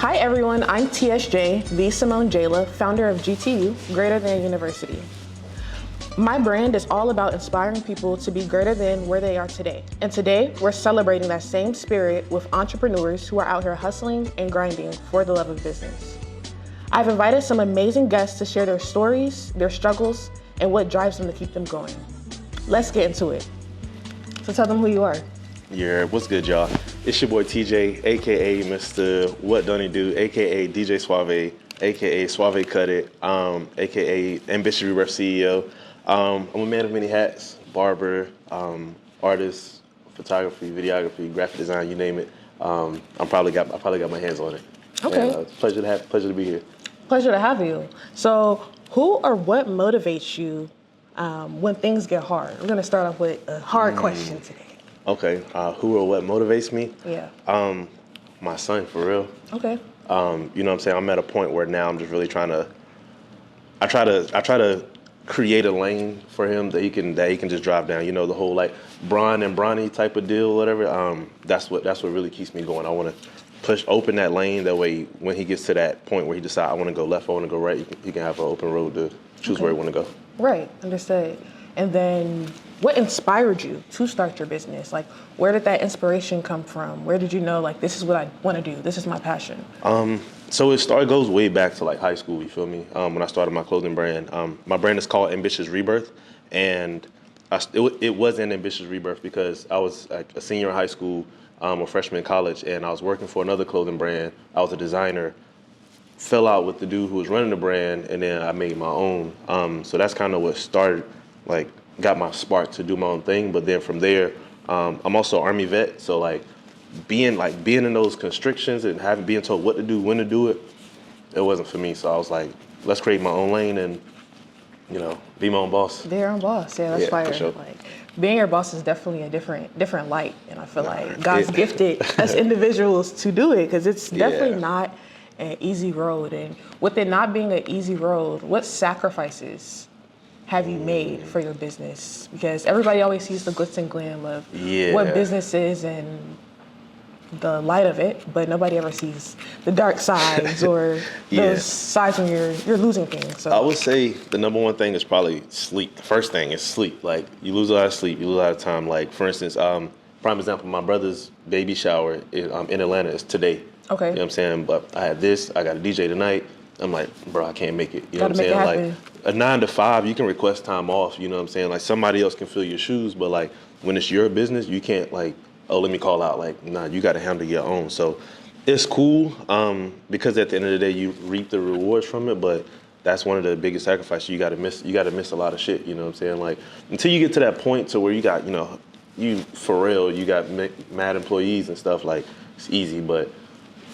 Hi everyone, I'm TSJ, the Simone Jayla, founder of GTU, Greater Than University. My brand is all about inspiring people to be greater than where they are today. And today, we're celebrating that same spirit with entrepreneurs who are out here hustling and grinding for the love of business. I've invited some amazing guests to share their stories, their struggles, and what drives them to keep them going. Let's get into it. So tell them who you are. Yeah, what's good, y'all? It's your boy TJ, aka Mr. What Don't He Do, aka DJ Suave, aka Suave Cut It, aka Ambitious Rebirth CEO. I'm a man of many hats: barber, artist, photography, videography, graphic design, you name it. I probably got my hands on it. Okay. And, pleasure to be here. Pleasure to have you. So, who or what motivates you when things get hard? We're gonna start off with a hard question today. Okay, who or what motivates me? Yeah. My son, for real. Okay. You know what I'm saying? I'm at a point where now I'm just really I try to create a lane for him that he can just drive down. You know, the whole like Bron and Bronny type of deal, whatever. That's what really keeps me going. I want to open that lane. That way, when he gets to that point where he decides I want to go left, I want to go right, he can have an open road to choose where he want to go. Right. Understood. And then, what inspired you to start your business? Like, where did that inspiration come from? Where did you know, like, this is what I want to do? This is my passion. So it goes way back to like high school. You feel me? When I started my clothing brand, my brand is called Ambitious Rebirth, and it was an ambitious rebirth because I was like a senior in high school, a freshman in college, and I was working for another clothing brand. I was a designer. Fell out with the dude who was running the brand, and then I made my own. So that's kind of what started, like, got my spark to do my own thing. But then from there, I'm also an Army vet, so like being in those constrictions and being told what to do, when to do it, it wasn't for me. So I was like, let's create my own lane and, you know, be my own boss. Be your own boss. Yeah, that's fire. For sure. Like, being your boss is definitely a different light, and I feel like God's gifted us individuals to do it because it's definitely not an easy road. And with it not being an easy road, what sacrifices have you made for your business? Because everybody always sees the glitz and glam of what business is and the light of it, but nobody ever sees the dark sides or those sides when you're losing things. So I would say the number one thing is probably sleep. The first thing is sleep. Like, you lose a lot of sleep, you lose a lot of time. Like, for instance, prime example, my brother's baby shower in Atlanta is today. Okay. You know what I'm saying? But I had this, I got a DJ tonight. I'm like, bro, I can't make it. You know what I'm saying? Like, a 9 to 5, you can request time off. You know what I'm saying? Like, somebody else can fill your shoes, but like when it's your business, you can't like, oh, let me call out. Like, nah, you got to handle your own. So it's cool because at the end of the day, you reap the rewards from it. But that's one of the biggest sacrifices. You got to miss a lot of shit. You know what I'm saying? Like, until you get to that point to where you got, you know, you for real, you got mad employees and stuff. Like, it's easy, but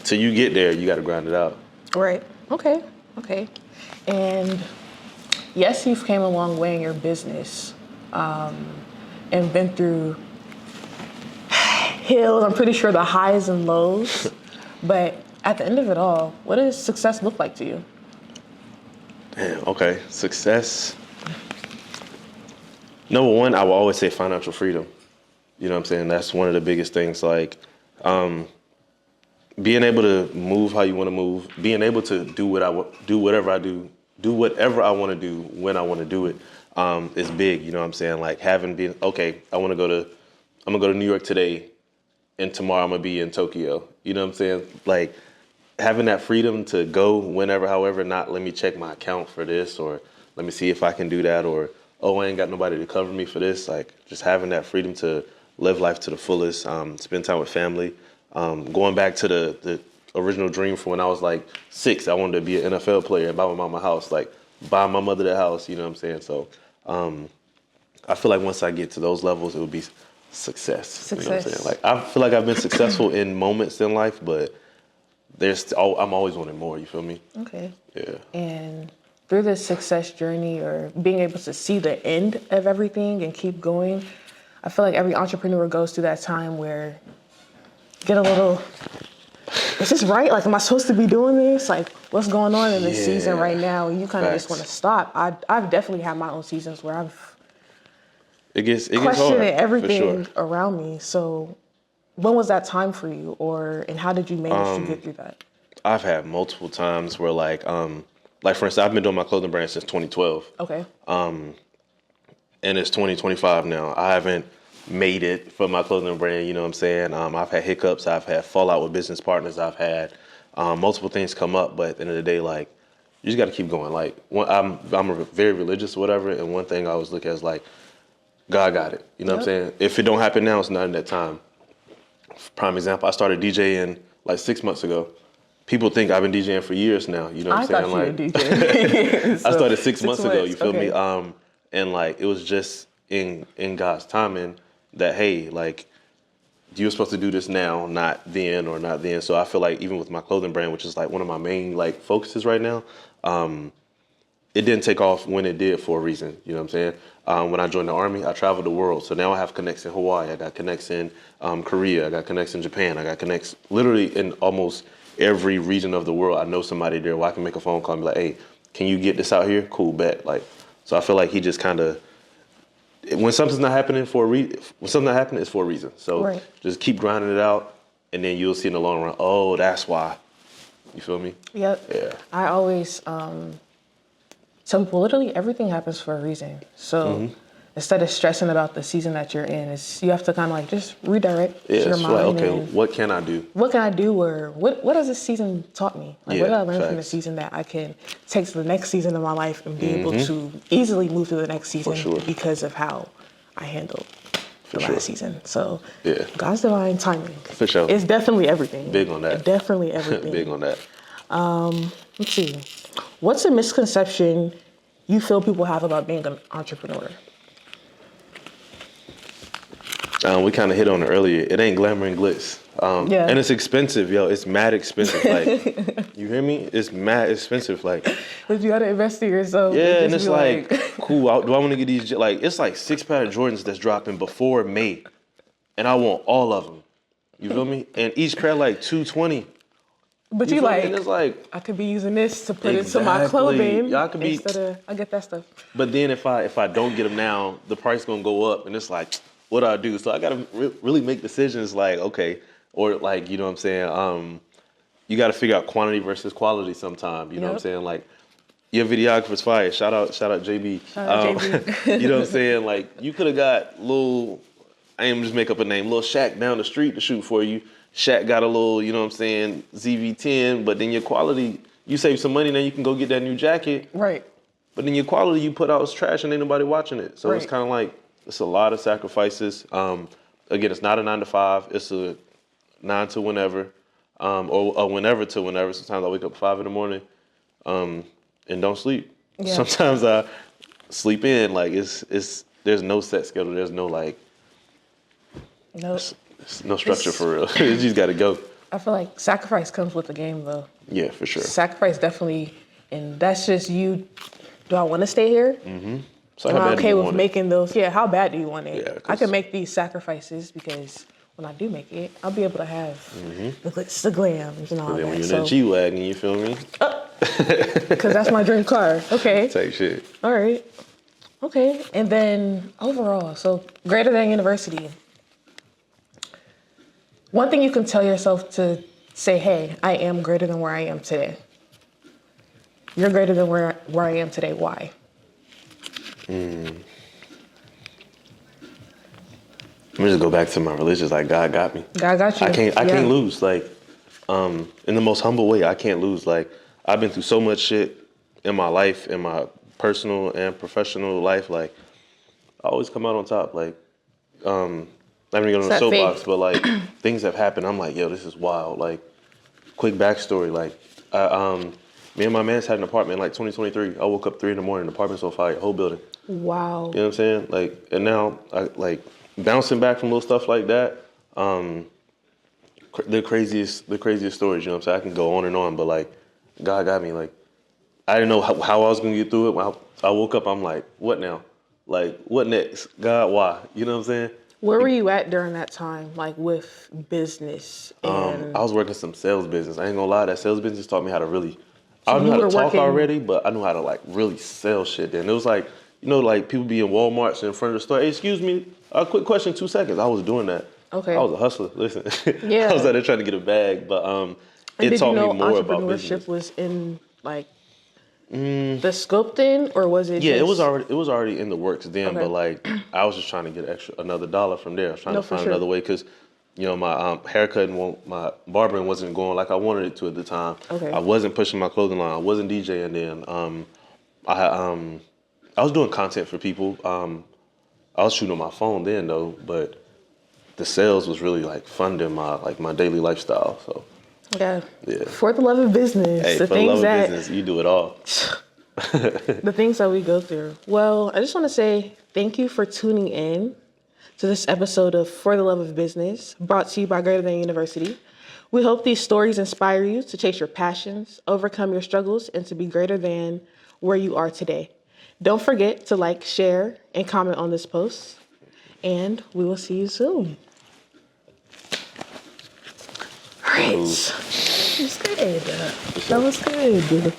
till you get there, you got to grind it out. Right. Okay. And yes, you've came a long way in your business and been through hills, I'm pretty sure the highs and lows. But at the end of it all, what does success look like to you? Damn, okay. Success. Number one, I will always say financial freedom. You know what I'm saying? That's one of the biggest things. Like, being able to move how you want to move, being able to do whatever I want to do when I want to do it, is big. You know what I'm saying? Like, I'm gonna go to New York today, and tomorrow I'm gonna be in Tokyo. You know what I'm saying? Like, having that freedom to go whenever, however, not let me check my account for this, or let me see if I can do that, or, oh, I ain't got nobody to cover me for this. Like, just having that freedom to live life to the fullest, spend time with family. Going back to the original dream from when I was like 6, I wanted to be an NFL player and buy my mama a house, like buy my mother the house, you know what I'm saying? So I feel like once I get to those levels, it would be success. You know what I'm saying? Like, I feel like I've been successful in moments in life, but I'm always wanting more, you feel me? Okay. Yeah. And through this success journey or being able to see the end of everything and keep going, I feel like every entrepreneur goes through that time where get a little, is this right? Like, am I supposed to be doing this? Like, what's going on in this season right now? And you kind of just want to stop. I've definitely had my own seasons where I've questioned everything around me. So when was that time for you, and how did you manage to get through that? I've had multiple times where like for instance, I've been doing my clothing brand since 2012. Okay. And it's 2025 now. I haven't made it for my clothing brand, you know what I'm saying? I've had hiccups, I've had fallout with business partners, I've had multiple things come up, but at the end of the day, like, you just got to keep going. Like, I'm very religious or whatever, and one thing I always look at is like, God got it. You know what I'm saying? If it don't happen now, it's not in that time. Prime example, I started DJing like 6 months ago. People think I've been DJing for years now. You know what I'm saying? I thought you were DJing. I started 6 months ago. You feel okay. me? And like it was just in God's timing that hey, like you were supposed to do this now, not then or not then. So I feel like even with my clothing brand, which is like one of my main like focuses right now, it didn't take off when it did for a reason. You know what I'm saying? When I joined the Army, I traveled the world. So now I have connects in Hawaii. I got connects in Korea. I got connects in Japan. I got connects literally in almost every region of the world. I know somebody there where I can make a phone call and be like, hey, can you get this out here? Cool, bet. Like, so I feel like he just kind of, when something's not happening for a reason, when something's not happening, it's for a reason. So just keep grinding it out, and then you'll see in the long run, oh, that's why. You feel me? Yep. Yeah. I always tell people literally everything happens for a reason. So instead of stressing about the season that you're in, you have to kind of like just redirect your mind. Like, okay, what can I do? What can I do, or what has this season taught me? Like, what did I learn from the facts. season that I can take to the next season of my life and be able to easily move to the next season because of how I handled the last season. So God's divine timing. For sure. It's definitely everything. Big on that. Definitely everything. Big on that. Let's see. What's a misconception you feel people have about being an entrepreneur? We kind of hit on it earlier. It ain't glamour and glitz. And it's expensive, yo. It's mad expensive. Like, you hear me? It's mad expensive. Like, but you gotta invest in yourself. Yeah, and it's like, cool. Do I want to get these? Like, it's like 6 pair of Jordans that's dropping before May, and I want all of them. You feel me? And each pair like $220. But you like, it's like, I could be using this to put into my clothing. Y'all could be. Instead of, I get that stuff. But then if I don't get them now, the price gonna go up, and it's like, what do I do? So I gotta really make decisions. Like, okay, or like, you know what I'm saying? You gotta figure out quantity versus quality sometime. You know what I'm saying? Like, your videographer's fire. Shout out JB. JB. You know what I'm saying? Like, you could have got little. I ain't just make up a name. Little Shaq down the street to shoot for you. Shaq got a little, you know what I'm saying, ZV-10, but then your quality, you save some money, then you can go get that new jacket. Right. But then your quality you put out is trash and ain't nobody watching it. So it's kind of like, it's a lot of sacrifices. Again, it's not a 9 to 5. It's a 9 to whenever, or whenever to whenever. Sometimes I wake up at 5 in the morning and don't sleep. Yeah. Sometimes I sleep in. Like, there's no set schedule. There's no like, no structure for real. You just got to go. I feel like sacrifice comes with the game, though. Yeah, for sure. Sacrifice definitely, and that's just you. Do I want to stay here? Mm-hmm. So am I okay with making those? Yeah, how bad do you want it? Yeah, I can make these sacrifices because when I do make it, I'll be able to have the glitz, the glams, and all that. When you're in that G-Wagon, you feel me? Because that's my dream car. Okay. Take shit. All right. Okay, and then overall, so greater than university. One thing you can tell yourself to say, hey, I am greater than where I am today. You're greater than where I am today. Why? Let me just go back to my religion. Like, God got me. God got you. I can't lose. Like, in the most humble way, I can't lose. Like, I've been through so much shit in my life, in my personal and professional life. Like, I always come out on top. Like, not even going on a soapbox, but like things have happened. I'm like, yo, this is wild. Like, quick backstory. Like, me and my man's had an apartment in like 2023. I woke up 3 a.m. The apartment's on fire, whole building. Wow. You know what I'm saying? Like, and now I like bouncing back from little stuff like that. The craziest stories. You know what I'm saying? I can go on and on, but like, God got me. Like, I didn't know how I was gonna get through it. When I woke up, I'm like, what now? Like, what next? God, why? You know what I'm saying? Where were you at during that time, like with business? And I was working some sales business. I ain't gonna lie, that sales business taught me how to really. I knew how to talk already, but I knew how to like really sell shit. Then it was like, you know, like people be in Walmarts in front of the store. Hey, excuse me, a quick question, 2 seconds. I was doing that. Okay. I was a hustler. Listen, Yeah. I was out there trying to get a bag, but And it did taught you know me more about business. entrepreneurship was in like the scope then, or was it? Yeah, just... it was already in the works then, Okay. but like I was just trying to get another dollar from there. I was trying No, to for find sure. another way because, my haircut my barbering wasn't going like I wanted it to at the time. Okay. I wasn't pushing my clothing line. I wasn't DJing then. I was doing content for people. I was shooting on my phone then though, but the sales was really like funding my daily lifestyle. So Yeah. yeah. For the love of business, Hey, the for the things love of that business, you do it all. the things that we go through. Well, I just want to say thank you for tuning in to this episode of For the Love of Business, brought to you by Greater Than University. We hope these stories inspire you to chase your passions, overcome your struggles, and to be greater than where you are today. Don't forget to like, share, and comment on this post, and we will see you soon. All right. Cool. That was good. That was good.